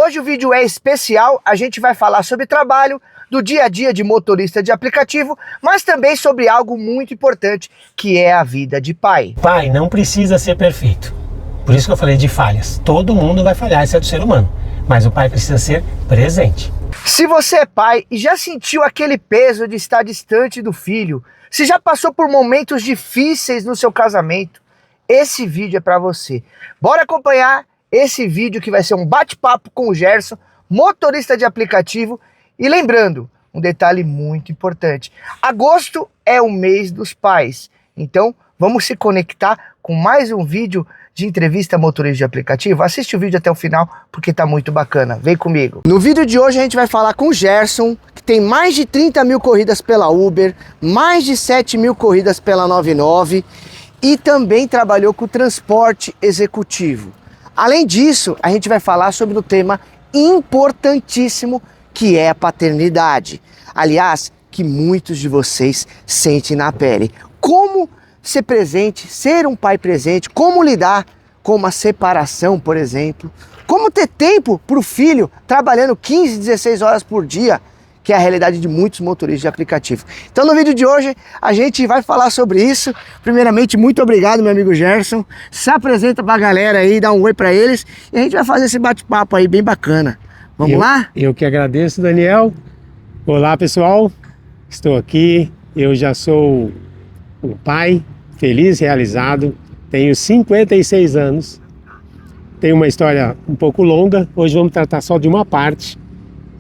Hoje o vídeo é especial, a gente vai falar sobre trabalho, do dia a dia de motorista de aplicativo, mas também sobre algo muito importante, que é a vida de pai. Pai não precisa ser perfeito. Por isso que eu falei de falhas. Todo mundo vai falhar, isso é do ser humano. Mas o pai precisa ser presente. Se você é pai e já sentiu aquele peso de estar distante do filho, se já passou por momentos difíceis no seu casamento, esse vídeo é para você. Bora acompanhar esse vídeo que vai ser um bate-papo com o Gerson, motorista de aplicativo. E lembrando, um detalhe muito importante, agosto é o mês dos pais, então vamos se conectar com mais um vídeo de entrevista motorista de aplicativo. Assiste o vídeo até o final porque tá muito bacana, vem comigo. No vídeo de hoje a gente vai falar com o Gerson, que tem mais de 30 mil corridas pela Uber, mais de 7 mil corridas pela 99 e também trabalhou com transporte executivo. Além disso, a gente vai falar sobre o tema importantíssimo que é a paternidade. Aliás, que muitos de vocês sentem na pele. Como ser presente, ser um pai presente, como lidar com uma separação, por exemplo. Como ter tempo para o filho trabalhando 15, 16 horas por dia, que é a realidade de muitos motoristas de aplicativo. Então no vídeo de hoje a gente vai falar sobre isso. Primeiramente, muito obrigado, meu amigo Gerson. Se apresenta para a galera aí, dá um oi para eles e a gente vai fazer esse bate-papo aí bem bacana. Vamos lá? Eu que agradeço, Daniel. Olá, pessoal. Estou aqui. Eu já sou um pai feliz, realizado. Tenho 56 anos. Tenho uma história um pouco longa. Hoje vamos tratar só de uma parte.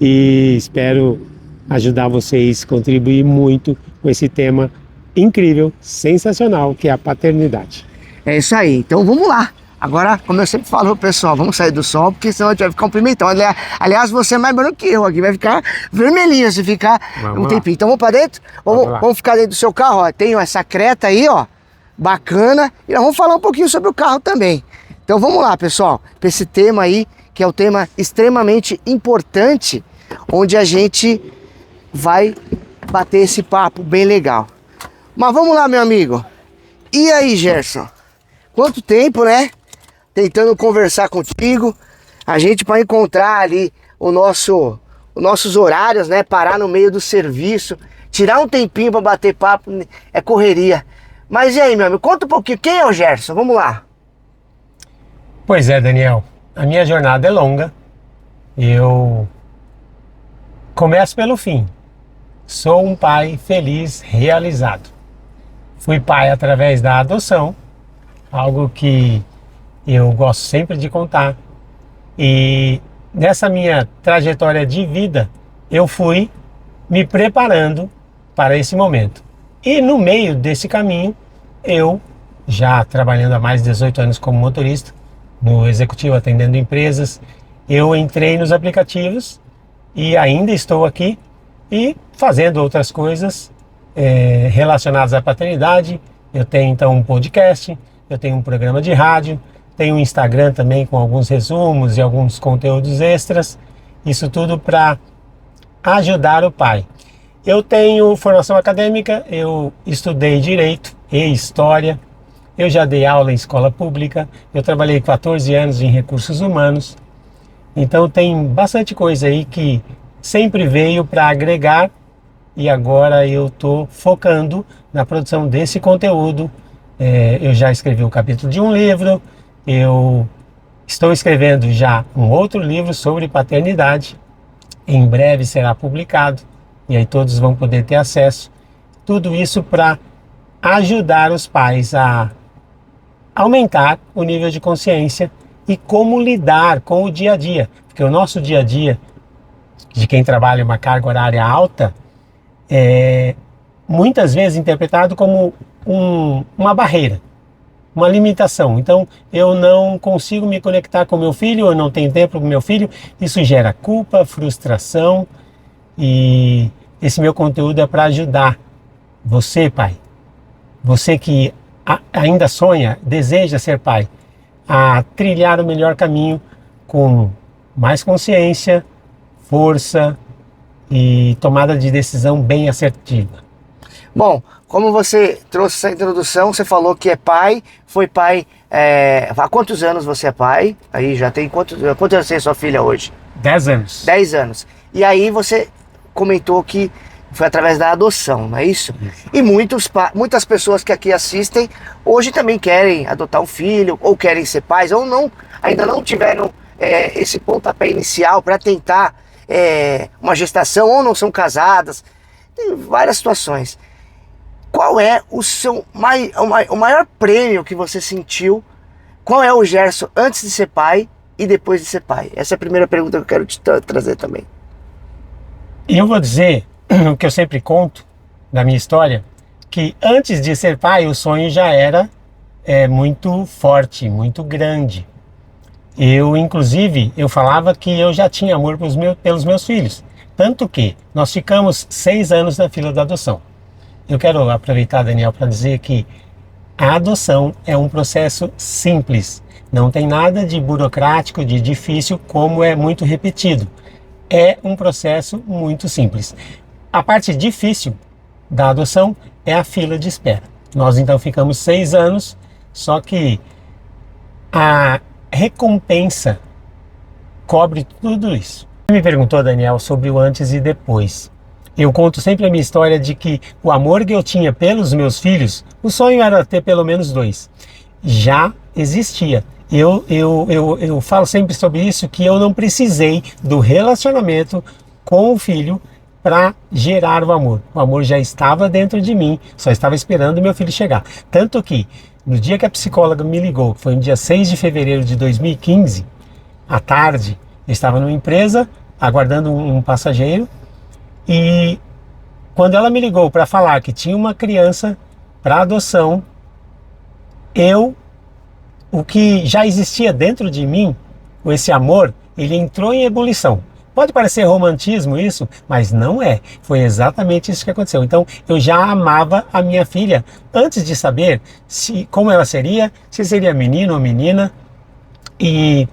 E espero ajudar vocês, contribuir muito com esse tema incrível, sensacional, que é a paternidade. É isso aí. Então vamos lá. Agora, como eu sempre falo, pessoal, vamos sair do sol, porque senão a gente vai ficar um pimentão. Aliás, você é mais branco que eu aqui, vai ficar vermelhinho se ficar um tempinho. Então vamos pra dentro? Vamos ficar dentro do seu carro, ó. Tem essa Creta aí, ó, bacana. E nós vamos falar um pouquinho sobre o carro também. Então vamos lá, pessoal, para esse tema aí, que é um tema extremamente importante, onde a gente vai bater esse papo bem legal. Mas vamos lá, meu amigo. E aí, Gerson? Quanto tempo, né? Tentando conversar contigo, a gente para encontrar ali os nossos horários, né? Parar no meio do serviço, tirar um tempinho para bater papo, é correria. Mas e aí, meu amigo, conta um pouquinho, quem é o Gerson? Vamos lá. Pois é, Daniel, a minha jornada é longa. Eu começo pelo fim. Sou um pai feliz, realizado. Fui pai através da adoção, algo que eu gosto sempre de contar. E nessa minha trajetória de vida, eu fui me preparando para esse momento. E no meio desse caminho, eu, já trabalhando há mais de 18 anos como motorista, no executivo atendendo empresas, eu entrei nos aplicativos e ainda estou aqui e fazendo outras coisas relacionadas à paternidade. Eu tenho então um podcast, eu tenho um programa de rádio, tenho um Instagram também com alguns resumos e alguns conteúdos extras. Isso tudo para ajudar o pai. Eu tenho formação acadêmica, eu estudei Direito e História, eu já dei aula em escola pública, eu trabalhei 14 anos em recursos humanos. Então tem bastante coisa aí que sempre veio para agregar e agora eu estou focando na produção desse conteúdo. Eu já escrevi um capítulo de um livro, eu estou escrevendo já um outro livro sobre paternidade, em breve será publicado e aí todos vão poder ter acesso. Tudo isso para ajudar os pais a aumentar o nível de consciência e como lidar com o dia a dia, porque o nosso dia a dia, de quem trabalha uma carga horária alta, é muitas vezes interpretado como uma barreira, uma limitação. Então eu não consigo me conectar com meu filho, eu não tenho tempo com meu filho, isso gera culpa, frustração. E esse meu conteúdo é para ajudar você, pai, você que ainda sonha, deseja ser pai, a trilhar o melhor caminho com mais consciência, força e tomada de decisão bem assertiva. Bom, como você trouxe essa introdução, você falou que é pai, foi pai, há quantos anos você é pai? Aí já tem quantos anos tem sua filha hoje? 10 anos. 10 anos. E aí você comentou que foi através da adoção, não é isso? E muitas pessoas que aqui assistem hoje também querem adotar um filho, ou querem ser pais, ou não, ainda não tiveram esse pontapé inicial para tentar uma gestação, ou não são casadas. Tem várias situações. Qual é o maior prêmio que você sentiu? Qual é o Gerson antes de ser pai e depois de ser pai? Essa é a primeira pergunta que eu quero te trazer também. E eu vou dizer o que eu sempre conto da minha história, que antes de ser pai o sonho já era muito forte, muito grande. Inclusive, eu falava que eu já tinha amor pelos meus filhos. Tanto que nós ficamos 6 anos na fila da adoção. Eu quero aproveitar, Daniel, para dizer que a adoção é um processo simples. Não tem nada de burocrático, de difícil, como é muito repetido. É um processo muito simples. A parte difícil da adoção é a fila de espera. Nós então ficamos 6 anos, só que a recompensa cobre tudo isso. Você me perguntou, Daniel, sobre o antes e depois. Eu conto sempre a minha história de que o amor que eu tinha pelos meus filhos, o sonho era ter pelo menos 2. Já existia. Eu falo sempre sobre isso, que eu não precisei do relacionamento com o filho para gerar o amor. O amor já estava dentro de mim, só estava esperando o meu filho chegar. Tanto que, no dia que a psicóloga me ligou, que foi no dia 6 de fevereiro de 2015, à tarde, eu estava numa empresa, aguardando um passageiro, e quando ela me ligou para falar que tinha uma criança para adoção, o que já existia dentro de mim, esse amor, ele entrou em ebulição. Pode parecer romantismo isso, mas não é. Foi exatamente isso que aconteceu. Então, eu já amava a minha filha antes de saber como ela seria, se seria menino ou menina. E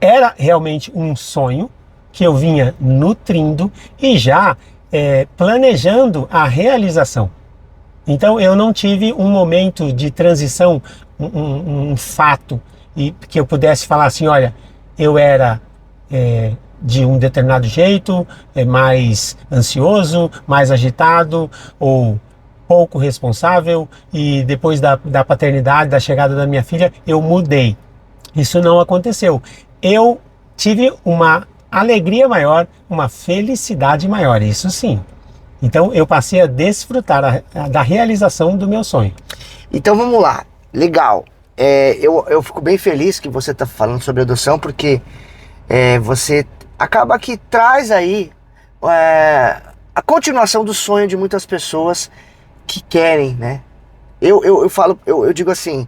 era realmente um sonho que eu vinha nutrindo e já planejando a realização. Então eu não tive um momento de transição, um fato, e que eu pudesse falar assim, olha, eu era de um determinado jeito, mais ansioso, mais agitado ou pouco responsável, e depois da paternidade, da chegada da minha filha, eu mudei. Isso não aconteceu. Eu tive uma alegria maior, uma felicidade maior, isso sim. Então eu passei a desfrutar da realização do meu sonho. Então vamos lá, legal. Eu fico bem feliz que você está falando sobre adoção, porque você acaba que traz aí a continuação do sonho de muitas pessoas que querem, né? Eu digo assim,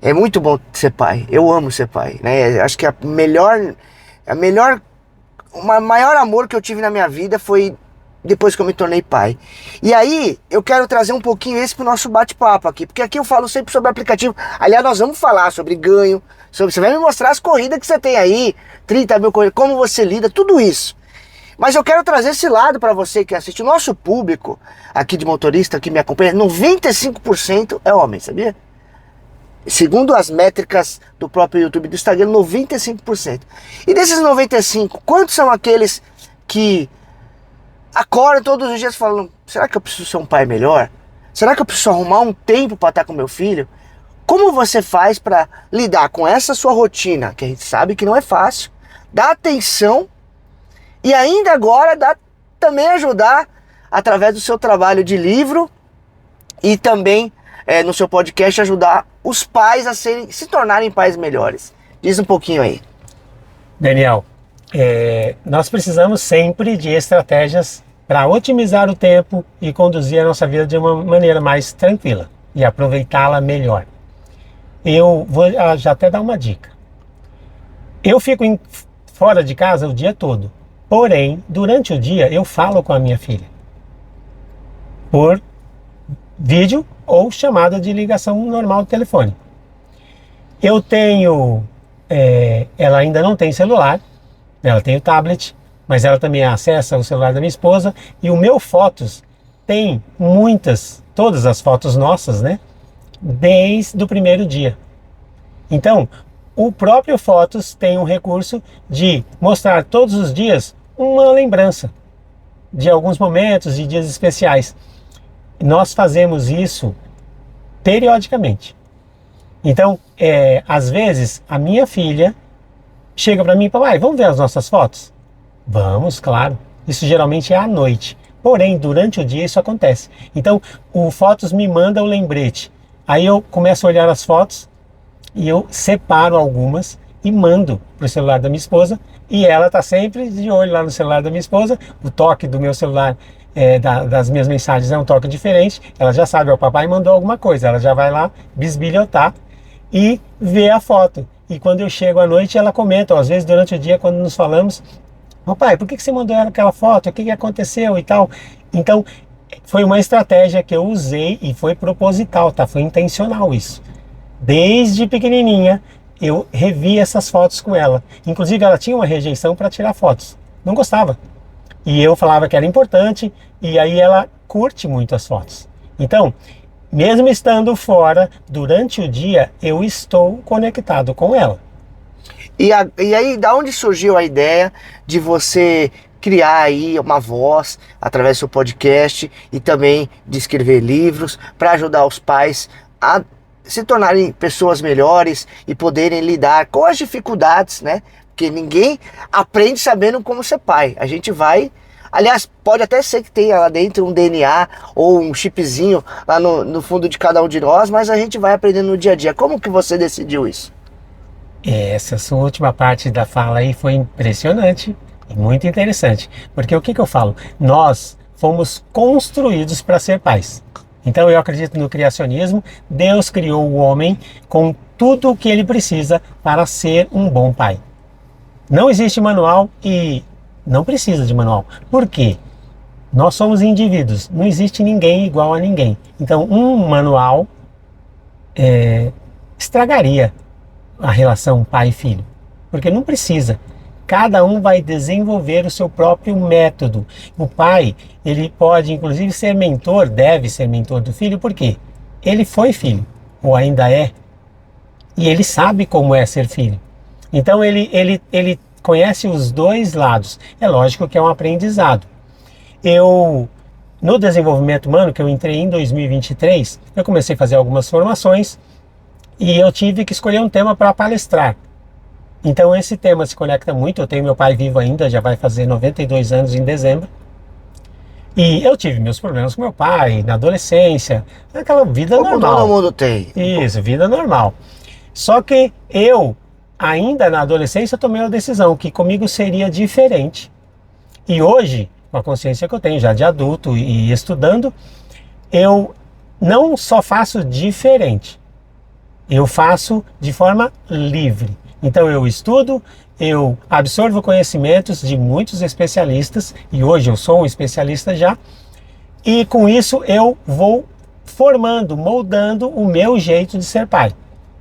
é muito bom ser pai, eu amo ser pai, né? Acho que o maior amor que eu tive na minha vida foi depois que eu me tornei pai. E aí, eu quero trazer um pouquinho esse pro nosso bate-papo aqui, porque aqui eu falo sempre sobre aplicativo. Aliás, nós vamos falar sobre ganho, você vai me mostrar as corridas que você tem aí, 30 mil corridas, como você lida, tudo isso. Mas eu quero trazer esse lado para você que assiste. O nosso público aqui de motorista que me acompanha, 95% é homem, sabia? Segundo as métricas do próprio YouTube e do Instagram, 95%. E desses 95%, quantos são aqueles que acordam todos os dias falando, será que eu preciso ser um pai melhor? Será que eu preciso arrumar um tempo para estar com meu filho? Como você faz para lidar com essa sua rotina, que a gente sabe que não é fácil, dar atenção e ainda agora também ajudar através do seu trabalho de livro e também no seu podcast ajudar os pais a se tornarem pais melhores? Diz um pouquinho aí. Daniel, nós precisamos sempre de estratégias para otimizar o tempo e conduzir a nossa vida de uma maneira mais tranquila e aproveitá-la melhor. Eu vou já até dar uma dica. Eu fico fora de casa o dia todo, porém, durante o dia eu falo com a minha filha por vídeo ou chamada de ligação normal do telefone. Eu tenho, ela ainda não tem celular, ela tem o tablet, mas ela também acessa o celular da minha esposa, e o meu Fotos tem todas as fotos nossas, né? Desde o primeiro dia. Então, o próprio Fotos tem um recurso de mostrar todos os dias uma lembrança de alguns momentos e dias especiais. Nós fazemos isso periodicamente. Então, às vezes, a minha filha chega para mim e fala: papai, vamos ver as nossas fotos? Vamos, claro. Isso geralmente é à noite. Porém, durante o dia isso acontece. Então, o Fotos me manda o lembrete. Aí eu começo a olhar as fotos e eu separo algumas e mando para o celular da minha esposa. E ela está sempre de olho lá no celular da minha esposa. O toque do meu celular, das minhas mensagens, é um toque diferente. Ela já sabe, o papai mandou alguma coisa. Ela já vai lá bisbilhotar e vê a foto. E quando eu chego à noite, ela comenta, às vezes durante o dia, quando nos falamos: papai, por que você mandou aquela foto? O que aconteceu e tal? Então, foi uma estratégia que eu usei e foi proposital, tá? Foi intencional isso. Desde pequenininha, eu revi essas fotos com ela. Inclusive, ela tinha uma rejeição para tirar fotos. Não gostava. E eu falava que era importante, e aí ela curte muito as fotos. Então, mesmo estando fora, durante o dia, eu estou conectado com ela. E aí, da onde surgiu a ideia de você criar aí uma voz através do seu podcast e também de escrever livros para ajudar os pais a se tornarem pessoas melhores e poderem lidar com as dificuldades, né? Porque ninguém aprende sabendo como ser pai. A gente vai... Aliás, pode até ser que tenha lá dentro um DNA ou um chipzinho lá no fundo de cada um de nós, mas a gente vai aprendendo no dia a dia. Como que você decidiu isso? Essa sua última parte da fala aí foi impressionante e muito interessante. Porque o que eu falo? Nós fomos construídos para ser pais. Então eu acredito no criacionismo. Deus criou o homem com tudo o que ele precisa para ser um bom pai. Não existe manual e não precisa de manual. Por quê? Nós somos indivíduos. Não existe ninguém igual a ninguém. Então um manual estragaria a relação pai e filho, porque não precisa. Cada um vai desenvolver o seu próprio método. O pai, ele pode inclusive ser mentor, deve ser mentor do filho, porque ele foi filho, ou ainda é, e ele sabe como é ser filho. Então ele conhece os dois lados. É lógico que é um aprendizado. No desenvolvimento humano, que eu entrei em 2023, eu comecei a fazer algumas formações, e eu tive que escolher um tema para palestrar. Então esse tema se conecta muito. Eu tenho meu pai vivo ainda, já vai fazer 92 anos em dezembro. E eu tive meus problemas com meu pai na adolescência, aquela vida normal. Como todo mundo tem. Isso, vida normal. Só que eu, ainda na adolescência, tomei uma decisão que comigo seria diferente. E hoje, com a consciência que eu tenho já de adulto e estudando, eu não só faço diferente, eu faço de forma livre. Então eu estudo, eu absorvo conhecimentos de muitos especialistas, e hoje eu sou um especialista já, e com isso eu vou formando, moldando o meu jeito de ser pai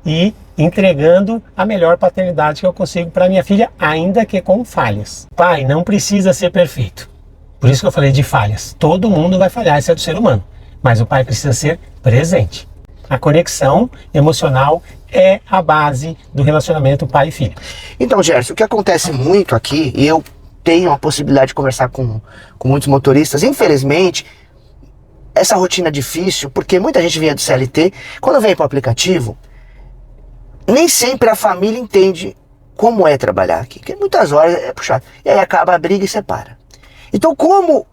e entregando a melhor paternidade que eu consigo para minha filha, ainda que com falhas. Pai não precisa ser perfeito. Por isso que eu falei de falhas. Todo mundo vai falhar, isso é do ser humano. Mas o pai precisa ser presente. A conexão emocional é a base do relacionamento pai e filho. Então, Gerson, o que acontece muito aqui, e eu tenho a possibilidade de conversar com muitos motoristas, infelizmente, essa rotina é difícil, porque muita gente vinha do CLT, quando vem para o aplicativo, nem sempre a família entende como é trabalhar aqui, porque muitas horas é puxado, e aí acaba a briga e separa. Então, como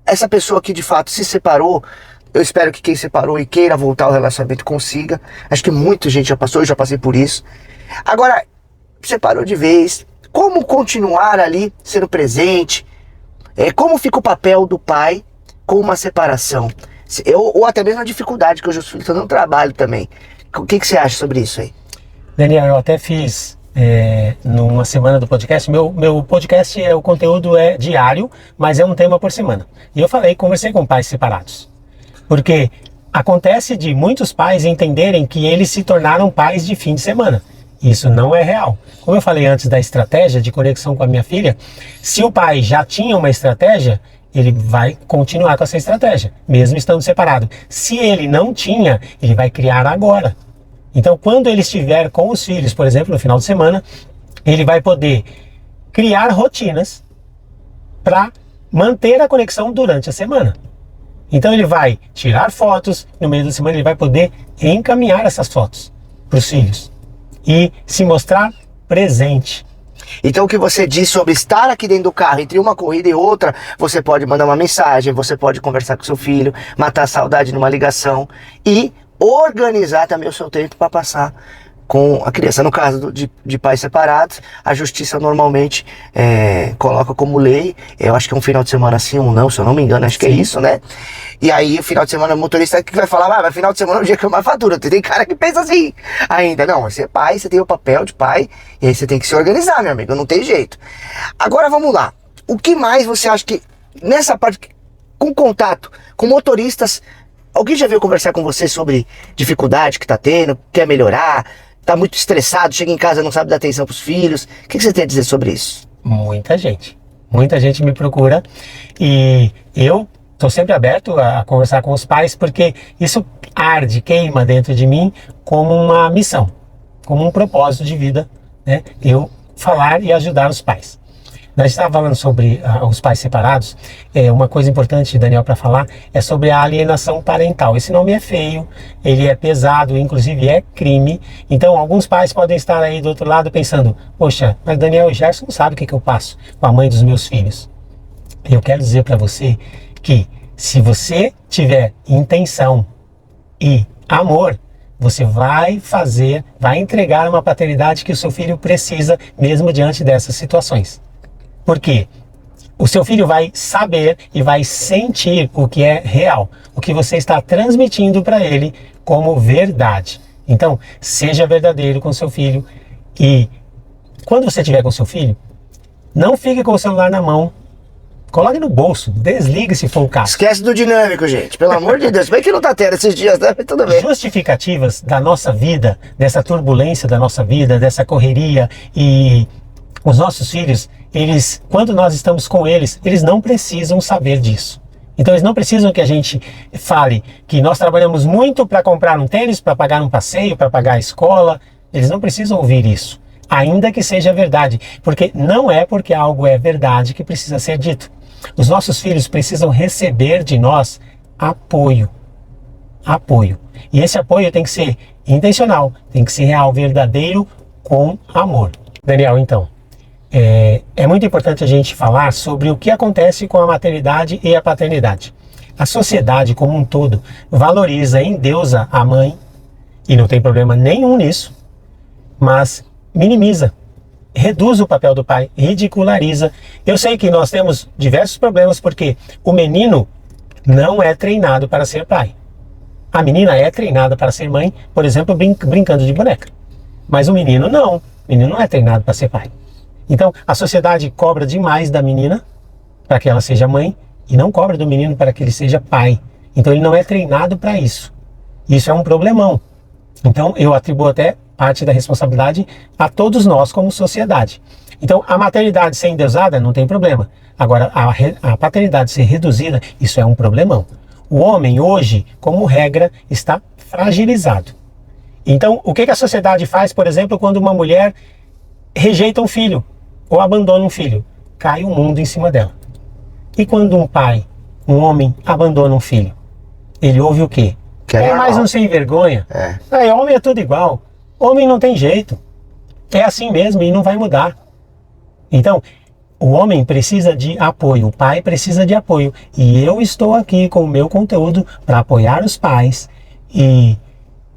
essa pessoa que de fato se separou, eu espero que quem separou e queira voltar ao relacionamento consiga. Acho que muita gente já passou, eu já passei por isso. Agora, separou de vez. Como continuar ali sendo presente? Como fica o papel do pai com uma separação? Ou até mesmo a dificuldade que hoje os filhos estão dando trabalho também. O que você acha sobre isso aí? Daniel, eu até fiz numa semana do podcast. Meu podcast, o conteúdo é diário, mas é um tema por semana. E eu conversei com pais separados. Porque acontece de muitos pais entenderem que eles se tornaram pais de fim de semana. Isso não é real. Como eu falei antes da estratégia de conexão com a minha filha, se o pai já tinha uma estratégia, ele vai continuar com essa estratégia, mesmo estando separado. Se ele não tinha, ele vai criar agora. Então, quando ele estiver com os filhos, por exemplo, no final de semana, ele vai poder criar rotinas para manter a conexão durante a semana. Então ele vai tirar fotos, no meio da semana ele vai poder encaminhar essas fotos para os filhos e se mostrar presente. Então o que você disse sobre estar aqui dentro do carro, entre uma corrida e outra, você pode mandar uma mensagem, você pode conversar com seu filho, matar a saudade numa ligação e organizar também o seu tempo para passar com a criança. No caso de pais separados, a justiça normalmente coloca como lei, eu acho que é um final de semana sim ou não, se eu não me engano, acho que é isso, né? E aí, o final de semana, o motorista que vai falar, mas final de semana é o dia que eu mais fatura. Tem cara que pensa assim ainda. Não, você é pai, você tem o papel de pai, e aí você tem que se organizar, meu amigo, não tem jeito. Agora, vamos lá. O que mais você acha que, nessa parte, com contato com motoristas, alguém já veio conversar com você sobre dificuldade que tá tendo, quer melhorar, tá muito estressado, chega em casa não sabe dar atenção pros filhos? O que você tem a dizer sobre isso? Muita gente me procura e eu estou sempre aberto a conversar com os pais, porque isso arde, queima dentro de mim como uma missão, como um propósito de vida, né? Eu falar e ajudar os pais. Nós estávamos falando sobre os pais separados. Uma coisa importante, Daniel, para falar é sobre a alienação parental. Esse nome é feio, ele é pesado, inclusive é crime. Então alguns pais podem estar aí do outro lado pensando, poxa, mas Daniel e Gerson não sabem o que eu passo com a mãe dos meus filhos. Eu quero dizer para você que se você tiver intenção e amor, você vai entregar uma paternidade que o seu filho precisa, mesmo diante dessas situações. Porque o seu filho vai saber e vai sentir o que é real, o que você está transmitindo para ele como verdade. Então, seja verdadeiro com seu filho e quando você estiver com seu filho, não fique com o celular na mão. Coloque no bolso, desligue se for o caso. Esquece do dinâmico, gente. Pelo amor de Deus. Bem que não tá tendo esses dias, né? Tudo bem. Justificativas da nossa vida, dessa turbulência da nossa vida, dessa correria, e os nossos filhos, eles, quando nós estamos com eles, eles não precisam saber disso. Então eles não precisam que a gente fale que nós trabalhamos muito para comprar um tênis, para pagar um passeio, para pagar a escola. Eles não precisam ouvir isso, ainda que seja verdade, porque não é porque algo é verdade que precisa ser dito. Os nossos filhos precisam receber de nós apoio. Apoio. E esse apoio tem que ser intencional, tem que ser real, verdadeiro, com amor. Daniel, então, é muito importante a gente falar sobre o que acontece com a maternidade e a paternidade. A sociedade como um todo valoriza, endeusa a mãe, e não tem problema nenhum nisso, mas minimiza, reduz o papel do pai, ridiculariza. Eu sei que nós temos diversos problemas porque o menino não é treinado para ser pai. A menina é treinada para ser mãe, por exemplo, brincando de boneca. Mas o menino não. O menino não é treinado para ser pai. Então, a sociedade cobra demais da menina para que ela seja mãe e não cobra do menino para que ele seja pai. Então, ele não é treinado para isso. Isso é um problemão. Então, eu atribuo até parte da responsabilidade a todos nós como sociedade. Então, a maternidade ser endeusada não tem problema. Agora, a paternidade ser reduzida, isso é um problemão. O homem hoje, como regra, está fragilizado. Então, o que a sociedade faz, por exemplo, quando uma mulher rejeita um filho ou abandona um filho? Cai o mundo em cima dela. E quando um pai, um homem, abandona um filho? Ele ouve o quê? É mais um sem vergonha. Homem é tudo igual. Homem não tem jeito. É assim mesmo e não vai mudar. Então, o homem precisa de apoio, o pai precisa de apoio. E eu estou aqui com o meu conteúdo para apoiar os pais e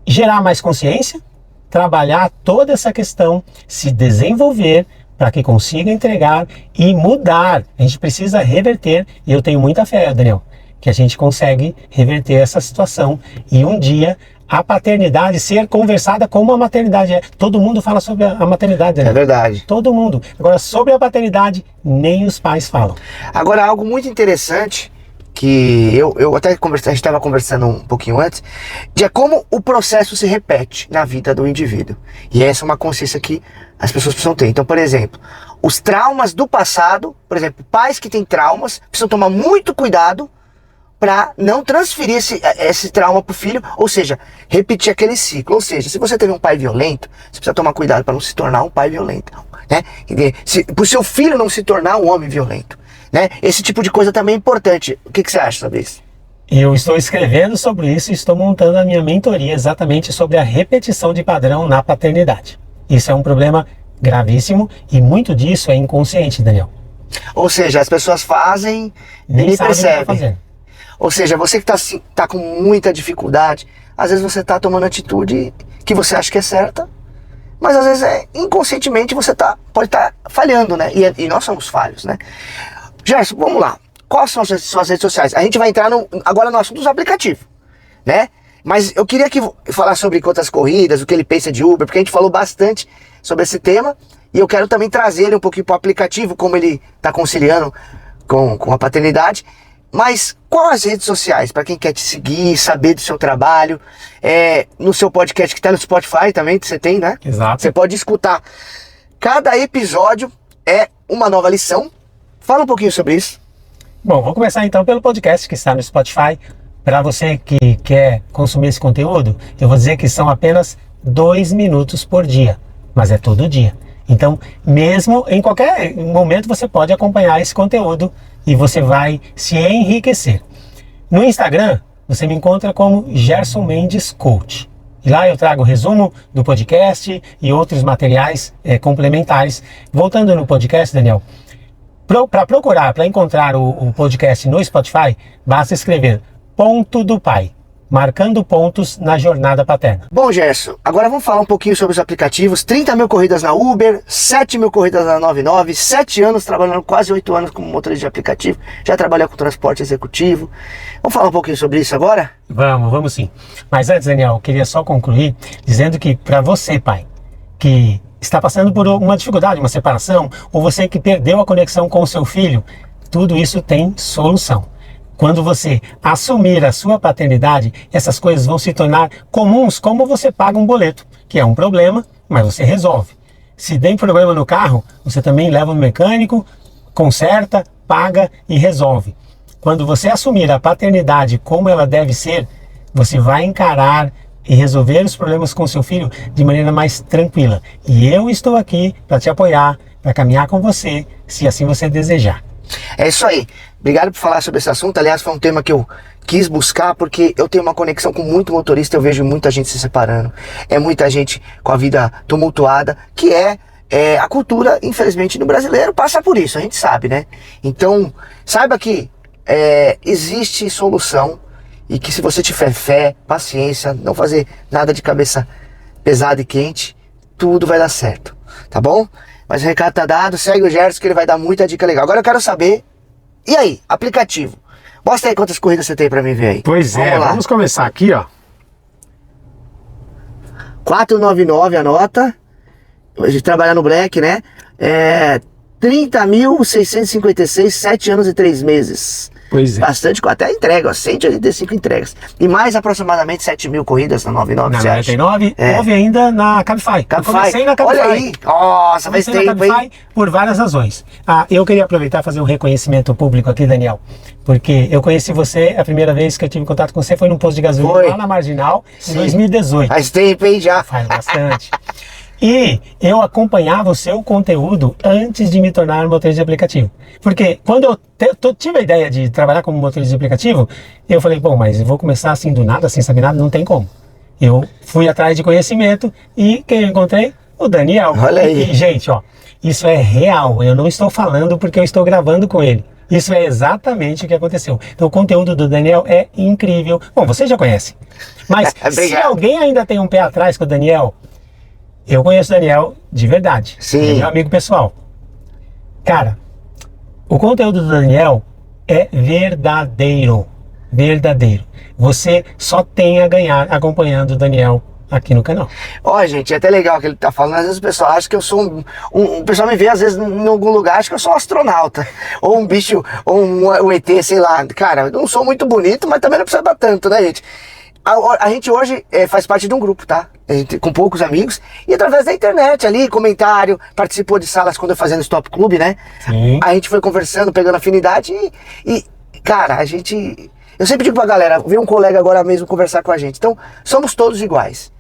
gerar mais consciência, trabalhar toda essa questão, se desenvolver para que consiga entregar e mudar. A gente precisa reverter, e eu tenho muita fé, Daniel, que a gente consegue reverter essa situação e um dia a paternidade ser conversada como a maternidade é. Todo mundo fala sobre a maternidade, né? É verdade. Todo mundo. Agora, sobre a paternidade, nem os pais falam. Agora, algo muito interessante, que eu até a gente estava conversando um pouquinho antes, de como o processo se repete na vida do indivíduo. E essa é uma consciência que as pessoas precisam ter. Então, por exemplo, os traumas do passado, por exemplo, pais que têm traumas, precisam tomar muito cuidado para não transferir esse trauma pro filho, ou seja, repetir aquele ciclo. Ou seja, se você teve um pai violento, você precisa tomar cuidado para não se tornar um pai violento, né? Pro seu filho não se tornar um homem violento, né? Esse tipo de coisa também é importante. O que você acha sobre isso? Eu estou escrevendo sobre isso e estou montando a minha mentoria exatamente sobre a repetição de padrão na paternidade. Isso é um problema gravíssimo e muito disso é inconsciente, Daniel. Ou seja, as pessoas fazem e nem percebem. Ou seja, você que tá com muita dificuldade, às vezes você tá tomando atitude que você acha que é certa, mas às vezes inconscientemente você pode estar falhando, né? E nós somos falhos, né? Gerson, vamos lá. Quais são as suas redes sociais? A gente vai entrar agora no assunto dos aplicativos, né? Mas eu queria falar sobre Contas Corridas, o que ele pensa de Uber, porque a gente falou bastante sobre esse tema e eu quero também trazer ele um pouquinho para o aplicativo, como ele está conciliando com a paternidade. Mas quais as redes sociais para quem quer te seguir, saber do seu trabalho, no seu podcast que está no Spotify também, você tem, né? Exato. Você pode escutar. Cada episódio é uma nova lição. Fala um pouquinho sobre isso. Bom, vou começar então pelo podcast que está no Spotify. Para você que quer consumir esse conteúdo, eu vou dizer que são apenas 2 minutos por dia, mas é todo dia. Então, mesmo em qualquer momento você pode acompanhar esse conteúdo e você vai se enriquecer. No Instagram, você me encontra como Gerson Mendes Coach. E lá eu trago resumo do podcast e outros materiais complementares. Voltando no podcast, Daniel, para encontrar o podcast no Spotify, basta escrever Ponto do Pai, marcando pontos na jornada paterna. Bom, Gerson, agora vamos falar um pouquinho sobre os aplicativos. 30 mil corridas na Uber, 7 mil corridas na 99, 7 anos trabalhando, quase 8 anos como motorista de aplicativo, já trabalhou com transporte executivo. Vamos falar um pouquinho sobre isso agora? Vamos sim. Mas antes, Daniel, eu queria só concluir dizendo que para você, pai, que está passando por uma dificuldade, uma separação, ou você que perdeu a conexão com o seu filho, tudo isso tem solução. Quando você assumir a sua paternidade, essas coisas vão se tornar comuns, como você paga um boleto, que é um problema, mas você resolve. Se tem problema no carro, você também leva no mecânico, conserta, paga e resolve. Quando você assumir a paternidade como ela deve ser, você vai encarar e resolver os problemas com seu filho de maneira mais tranquila. E eu estou aqui para te apoiar, para caminhar com você, se assim você desejar. É isso aí. Obrigado por falar sobre esse assunto. Aliás, foi um tema que eu quis buscar porque eu tenho uma conexão com muito motorista. Eu vejo muita gente se separando. É muita gente com a vida tumultuada, que a cultura, infelizmente, no brasileiro passa por isso. A gente sabe, né? Então, saiba que existe solução e que se você tiver fé, paciência, não fazer nada de cabeça pesada e quente, tudo vai dar certo. Tá bom? Mas o recado tá dado, segue o Gerson que ele vai dar muita dica legal. Agora eu quero saber, e aí, aplicativo? Mostra aí quantas corridas você tem pra mim ver aí. Pois vamos começar aqui, ó. 499 a nota, a gente trabalha no Black, né? 30.656, 7 anos e 3 meses. Pois é. Bastante, até entrega, ó, 185 entregas. E mais aproximadamente 7 mil corridas na 99, na 99, houve ainda na Cabify. Cabify. Eu comecei na Cabify. Olha aí, nossa, faz tempo, na Cabify por várias razões. Eu queria aproveitar e fazer um reconhecimento público aqui, Daniel, porque eu conheci você, a primeira vez que eu tive contato com você foi num posto de gasolina lá na Marginal, em 2018. Faz tempo, hein, já. Faz bastante. E eu acompanhava o seu conteúdo antes de me tornar motorista de aplicativo. Porque quando eu tive a ideia de trabalhar como motorista de aplicativo, eu falei, bom, mas eu vou começar assim do nada, sem saber nada, não tem como. Eu fui atrás de conhecimento e quem eu encontrei? O Daniel. Olha aí. E, gente, ó, isso é real, eu não estou falando porque eu estou gravando com ele. Isso é exatamente o que aconteceu. Então o conteúdo do Daniel é incrível. Bom, você já conhece. Mas se alguém ainda tem um pé atrás com o Daniel, eu conheço o Daniel de verdade. Sim. Ele é meu amigo pessoal. Cara, o conteúdo do Daniel é verdadeiro. Verdadeiro. Você só tem a ganhar acompanhando o Daniel aqui no canal. Ó, gente, é até legal o que ele tá falando. Às vezes o pessoal acha que eu sou o pessoal me vê, às vezes, em algum lugar, acha que eu sou um astronauta. Ou um bicho, ou um ET, sei lá. Cara, eu não sou muito bonito, mas também não precisa dar tanto, né, gente? A gente hoje faz parte de um grupo, tá? Com poucos amigos. E através da internet ali, comentário, participou de salas quando eu fazia no Stop Club, né? Sim. A gente foi conversando, pegando afinidade e cara, a gente Eu sempre digo pra galera, veio um colega agora mesmo conversar com a gente. Então, somos todos iguais.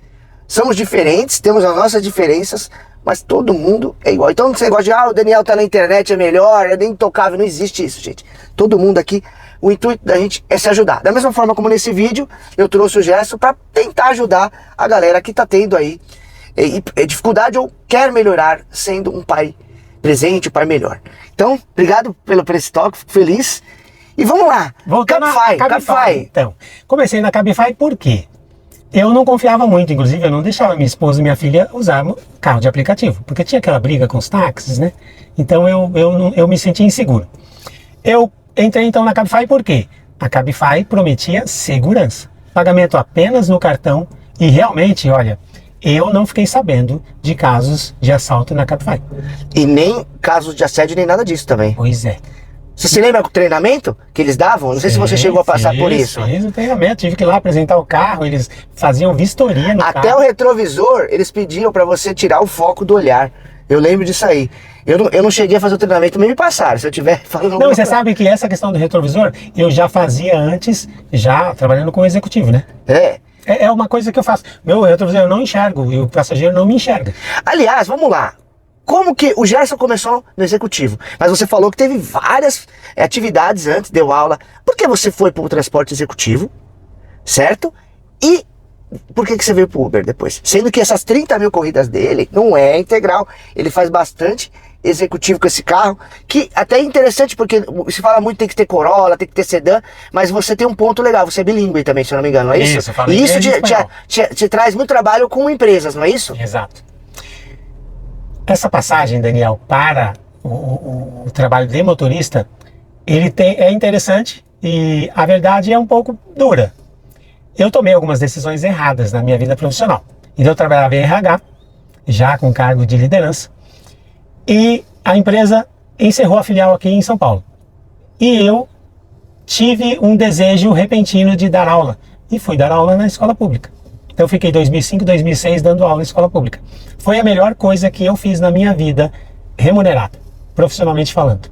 Somos diferentes, temos as nossas diferenças, mas todo mundo é igual. Então, esse negócio de, o Daniel tá na internet, é melhor, é intocável, não existe isso, gente. Todo mundo aqui, o intuito da gente é se ajudar. Da mesma forma como nesse vídeo, eu trouxe o Gerson para tentar ajudar a galera que tá tendo aí dificuldade ou quer melhorar sendo um pai presente, um pai melhor. Então, obrigado pelo esse toque, fico feliz. E vamos lá, Voltando a Cabify. Então, comecei na Cabify por quê? Eu não confiava muito, inclusive eu não deixava minha esposa e minha filha usar carro de aplicativo, porque tinha aquela briga com os táxis, né? Então eu me sentia inseguro. Eu entrei então na Cabify por quê? A Cabify prometia segurança, pagamento apenas no cartão e realmente, olha, eu não fiquei sabendo de casos de assalto na Cabify. E nem casos de assédio, nem nada disso também. Pois é. Você se lembra do treinamento que eles davam? Não sei se você chegou a passar por isso. Fiz o treinamento, tive que ir lá apresentar o carro, eles faziam vistoria no carro. Até o retrovisor, eles pediam para você tirar o foco do olhar. Eu lembro disso aí. Eu não cheguei a fazer o treinamento, nem me passaram. Se eu tiver falando... Não, você sabe que essa questão do retrovisor, eu já fazia antes, já trabalhando com o executivo, né? É uma coisa que eu faço. Meu retrovisor eu não enxergo e o passageiro não me enxerga. Aliás, vamos lá. Como que o Gerson começou no executivo? Mas você falou que teve várias atividades antes, deu aula. Por que você foi para o transporte executivo? Certo? E por que você veio para o Uber depois? Sendo que essas 30 mil corridas dele não é integral. Ele faz bastante executivo com esse carro, que até é interessante porque se fala muito tem que ter Corolla, tem que ter sedã, mas você tem um ponto legal, você é bilíngue também, se eu não me engano, não é isso? E isso te traz muito trabalho com empresas, não é isso? Exato. Essa passagem, Daniel, para o trabalho de motorista, é interessante e a verdade é um pouco dura. Eu tomei algumas decisões erradas na minha vida profissional. Então eu trabalhava em RH, já com cargo de liderança, e a empresa encerrou a filial aqui em São Paulo. E eu tive um desejo repentino de dar aula, e fui dar aula na escola pública. Então eu fiquei 2005, 2006 dando aula em escola pública. Foi a melhor coisa que eu fiz na minha vida, remunerada, profissionalmente falando.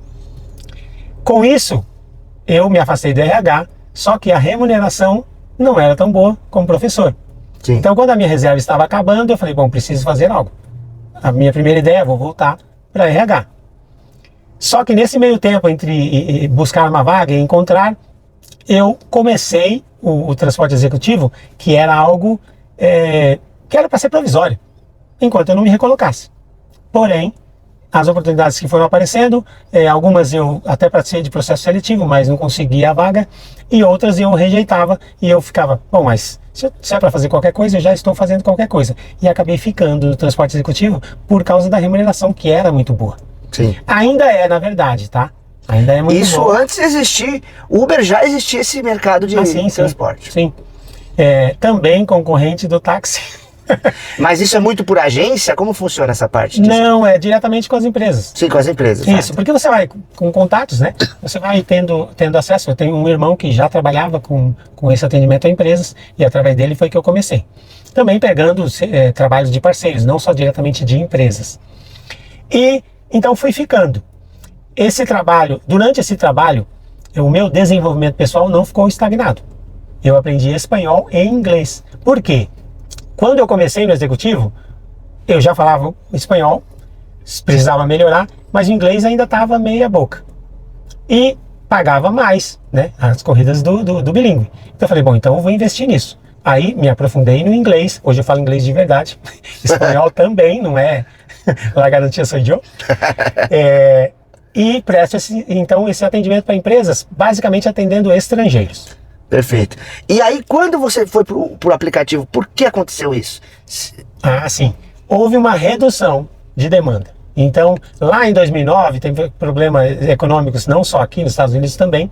Com isso, eu me afastei do RH, só que a remuneração não era tão boa como professor. Sim. Então quando a minha reserva estava acabando, eu falei, bom, preciso fazer algo. A minha primeira ideia, vou voltar para RH. Só que nesse meio tempo, entre buscar uma vaga e encontrar, eu comecei o transporte executivo, que era algo que era para ser provisório, enquanto eu não me recolocasse. Porém, as oportunidades que foram aparecendo, algumas eu até participei de processo seletivo, mas não conseguia a vaga, e outras eu rejeitava, e eu ficava, bom, mas se é para fazer qualquer coisa, eu já estou fazendo qualquer coisa. E acabei ficando no transporte executivo por causa da remuneração, que era muito boa. Sim. Ainda é, na verdade, tá? Ainda é muito isso bom. Antes de existir, Uber já existia esse mercado de transporte. Sim. Também concorrente do táxi. Mas isso é muito por agência? Como funciona essa parte disso? Não, é diretamente com as empresas. Sim, com as empresas. Isso, porque você vai com contatos, né? Você vai tendo acesso. Eu tenho um irmão que já trabalhava com esse atendimento a empresas e através dele foi que eu comecei. Também pegando trabalhos de parceiros, não só diretamente de empresas. E então fui ficando. Durante esse trabalho, o meu desenvolvimento pessoal não ficou estagnado. Eu aprendi espanhol e inglês. Por quê? Quando eu comecei no executivo, eu já falava espanhol, precisava melhorar, mas o inglês ainda estava meia boca. E pagava mais, né, as corridas do bilíngue. Então eu falei, bom, então eu vou investir nisso. Aí me aprofundei no inglês, hoje eu falo inglês de verdade, espanhol também, não é la garantia soy yo. E presto então esse atendimento para empresas, basicamente atendendo estrangeiros. Perfeito. E aí, quando você foi pro aplicativo, por que aconteceu isso? Ah, sim. Houve uma redução de demanda. Então, lá em 2009, teve problemas econômicos, não só aqui nos Estados Unidos também,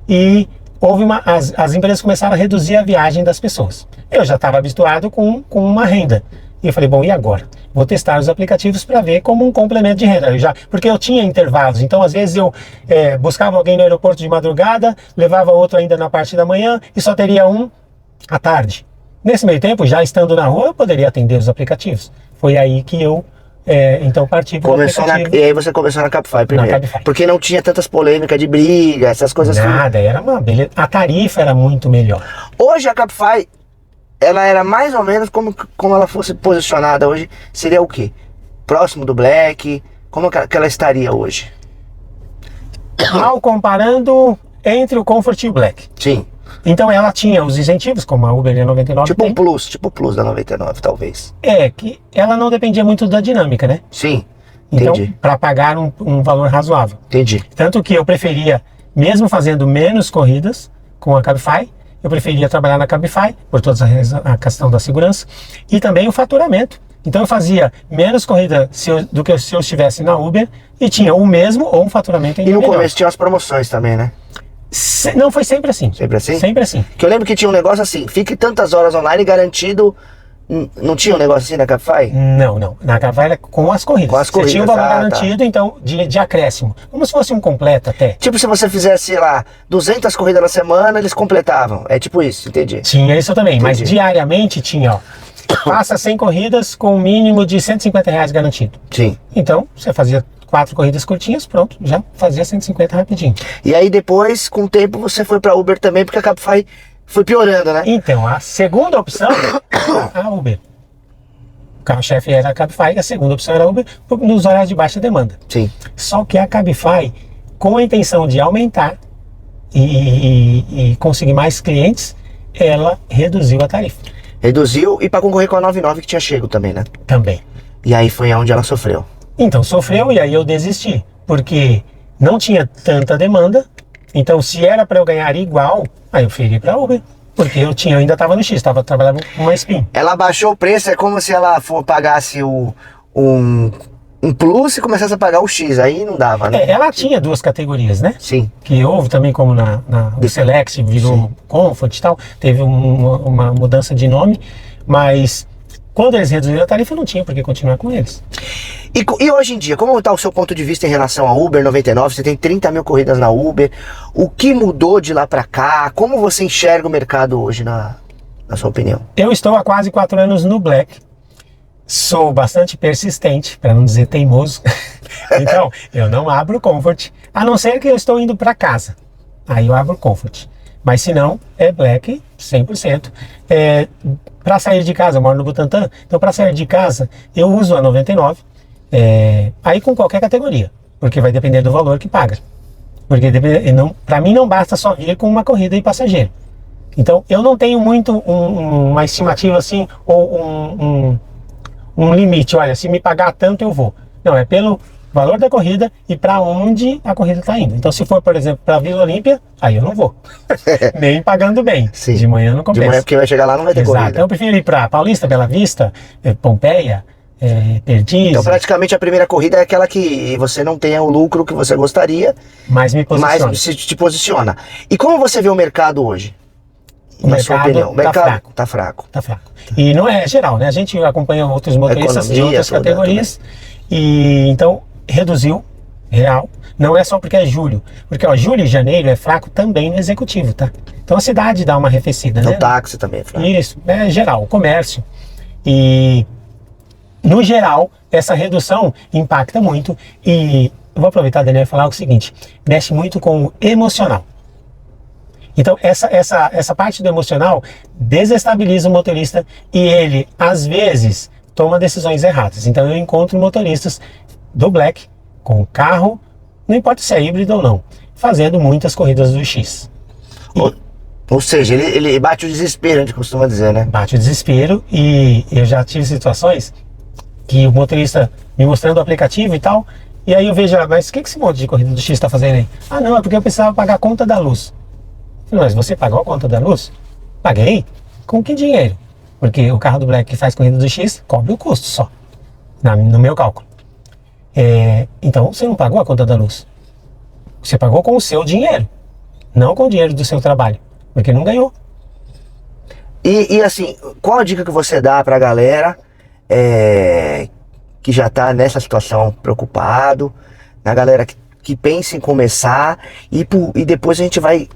e as empresas começaram a reduzir a viagem das pessoas. Eu já estava habituado com uma renda. E eu falei, bom, e agora? Vou testar os aplicativos para ver como um complemento de renda. Porque eu tinha intervalos, então às vezes eu buscava alguém no aeroporto de madrugada, levava outro ainda na parte da manhã e só teria um à tarde. Nesse meio tempo, já estando na rua, eu poderia atender os aplicativos. Foi aí que eu Então parti pro aplicativo. E aí você começou na Cabify primeiro. Na Cabify. Porque não tinha tantas polêmicas de briga, essas coisas assim. Nada, era uma beleza. A tarifa era muito melhor. Hoje a Cabify, ela era mais ou menos como ela fosse posicionada hoje, seria o quê? Próximo do Black, como que ela estaria hoje? Mal comparando entre o Comfort e o Black. Sim. Então ela tinha os incentivos, como a Uber E99 Tipo tem. tipo o Plus da 99, talvez. Que ela não dependia muito da dinâmica, né? Sim, Então, entendi. para pagar um valor razoável. Entendi. Tanto que eu preferia, mesmo fazendo menos corridas com a Cabify, eu preferia trabalhar na Cabify, por toda a questão da segurança, e também o faturamento. Então eu fazia menos corrida do que se eu estivesse na Uber e tinha o mesmo ou um faturamento ainda E no melhor. começo tinha as promoções também, né? Não, foi sempre assim. Sempre assim? Sempre assim. Que eu lembro que tinha um negócio assim, fique tantas horas online garantido. Não tinha um negócio assim na Cabify? Não. Na Cabify era com as corridas. Com as corridas, Você tinha o valor tá. garantido, então, de acréscimo. Como se fosse um completo até. Tipo, se você fizesse, sei lá, 200 corridas na semana, eles completavam. É tipo isso, entendi. Tinha isso também, mas Entendi. diariamente tinha, ó. Faça 100 corridas com um mínimo de R$150 garantido. Sim. Então, você fazia 4 corridas curtinhas, pronto, já fazia 150 rapidinho. E aí depois, com o tempo, você foi pra Uber também, porque a Cabify foi piorando, né? Então, a segunda opção era a Uber. O carro-chefe era a Cabify, a segunda opção era a Uber, nos horários de baixa demanda. Sim. Só que a Cabify, com a intenção de aumentar e conseguir mais clientes, ela reduziu a tarifa. Reduziu e pra concorrer com a 99 que tinha chego também, né? Também. E aí foi onde ela sofreu. Então sofreu e aí eu desisti, porque não tinha tanta demanda. Então se era para eu ganhar igual, aí eu fui para Uber, porque eu ainda estava no X, trabalhava com uma Spin. Ela baixou o preço, é como se ela pagasse um Plus e começasse a pagar o X, aí não dava, né? Ela tinha 2 categorias, né? Sim. Que houve também, como o Select virou Sim. Comfort e tal, teve uma mudança de nome, mas quando eles reduziram a tarifa, não tinha por que continuar com eles. E hoje em dia, como está o seu ponto de vista em relação à Uber 99? Você tem 30 mil corridas na Uber. O que mudou de lá para cá? Como você enxerga o mercado hoje, na sua opinião? Eu estou há quase 4 anos no Black. Sou bastante persistente, para não dizer teimoso. Então, eu não abro Comfort, a não ser que eu estou indo para casa. Aí eu abro Comfort. Mas se não, é Black 100%. Para sair de casa, eu moro no Butantã, então para sair de casa, eu uso a 99. Aí com qualquer categoria, porque vai depender do valor que paga. Porque para mim não basta só vir com uma corrida e passageiro. Então eu não tenho muito uma estimativa assim, ou um limite, olha, se me pagar tanto eu vou. Não, é pelo valor da corrida e para onde a corrida está indo. Então se for, por exemplo, para Vila Olímpia, aí eu não vou. Nem pagando bem. Sim. De manhã não compensa. De manhã, porque vai chegar lá não vai ter Exato. corrida. Então eu prefiro ir para Paulista, Bela Vista, Pompeia, Perdizes. Então praticamente a primeira corrida é aquela que você não tenha o lucro que você gostaria, Mas me posiciona. mas se te posiciona. E como você vê o mercado hoje? Na sua opinião? O mercado tá fraco. Tá fraco. E não é geral, né? A gente acompanha outros motoristas de Economia, outras toda categorias. E então reduziu, real. Não é só porque é julho. Porque ó, julho e janeiro é fraco também no executivo, tá? Então a cidade dá uma arrefecida, né? O táxi também é fraco. Isso, é geral, o comércio. E no geral, essa redução impacta muito. E eu vou aproveitar, Daniel, e falar o seguinte: mexe muito com o emocional. Então, essa parte do emocional desestabiliza o motorista e ele, às vezes, toma decisões erradas. Então, eu encontro motoristas do Black com carro, não importa se é híbrido ou não, fazendo muitas corridas do X. Ou seja, ele bate o desespero, a gente costuma dizer, né? Bate o desespero e eu já tive situações que o motorista me mostrando o aplicativo e tal, e aí eu vejo, mas o que esse monte de corrida do X está fazendo aí? Ah, não, é porque eu precisava pagar a conta da luz. Mas você pagou a conta da luz? Paguei? Com que dinheiro? Porque o carro do Black que faz corrida do X cobre o custo só, no meu cálculo. Então você não pagou a conta da luz. Você pagou com o seu dinheiro, não com o dinheiro do seu trabalho, porque não ganhou. E assim, qual a dica que você dá pra galera que já tá nessa situação preocupado, na galera que pensa em começar e depois a gente vai